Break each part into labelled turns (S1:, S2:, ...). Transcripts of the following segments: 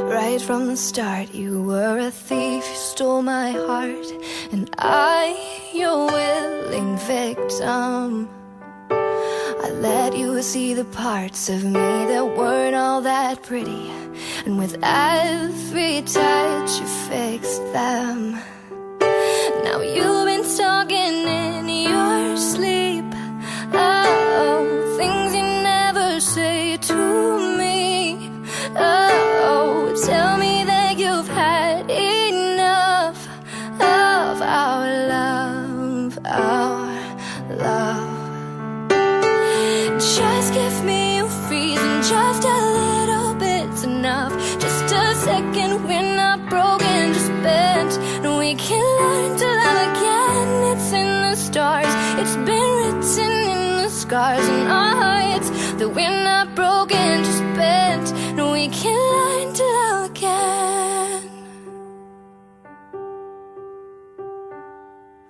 S1: Right from the start, you were a thief, you stole my heart, and I, your willing victim. I let you see the parts of me that weren't all that pretty, and with every touch you fixed them. Now you've been talking in your sleep, oh, things you never say to me. Oh, tell me that you've had enough of our love, our love. Just give me a reason, just a little bit's enough. Just a second, we're not broken, just bent, and we can learn to love again. It's in the stars, it's been written in the scars on our hearts, that we're not broken, just bent, and we can learn to love again.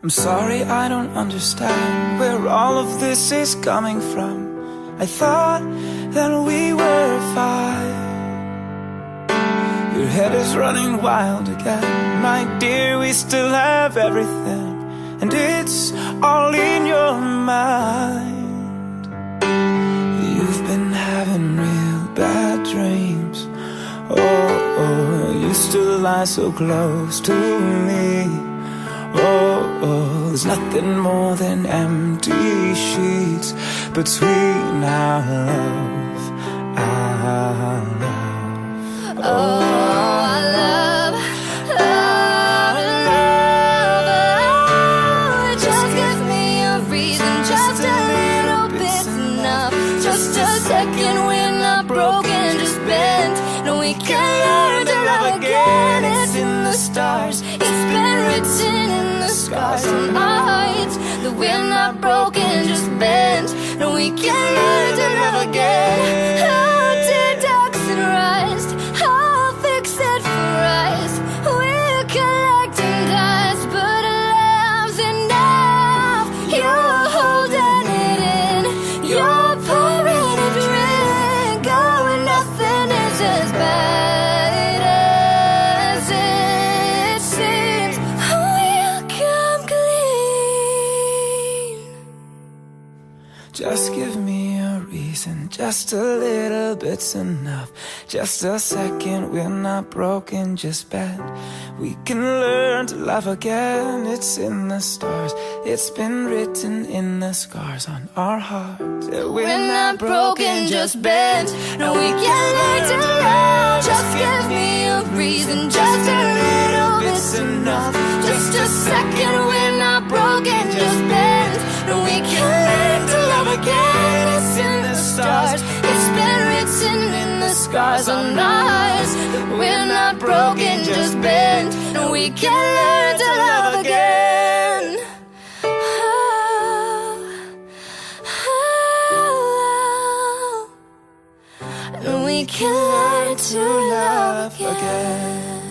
S2: I'm sorry, I don't understand where all of this is coming from. I thought that we were fine. Your head is running wild again. My dear, we still have everything, and it's all in your mind. You've been having real bad dreams. Oh, you still lie so close to me. Oh, there's nothing more than empty sheets between our love, our love.
S1: Oh, our love, our love. Just give me a reason, just a little bit's enough. Just a second, we're not broken, just bent, and we can learn to love again. It's in the stars, it's been written in the scars on our hearts, that we're not broken, just bent, and we can learn to love again. Oh, deducts and rust, I'll fix it for us. We're collecting dust, but love's enough. You're holding it in, you're pouring a drink. Oh, nothing is as bad as it seems. We'll come clean.
S2: Just give me a reason, just a little bit's enough. Just a second, we're not broken, just bent. We can learn to love again. It's in the stars, it's been written in the scars on our hearts, that
S1: We're not broken, just bent. No, we can learn to love. Just give me a reason, just a little bit's enough. Just a second, we're not broken, just bent. No, we can learn to love again. It's in the stars, it's been written in the scars on our hearts, that we're not broken, just bent. No, we can learn to love again. And we can learn to love again.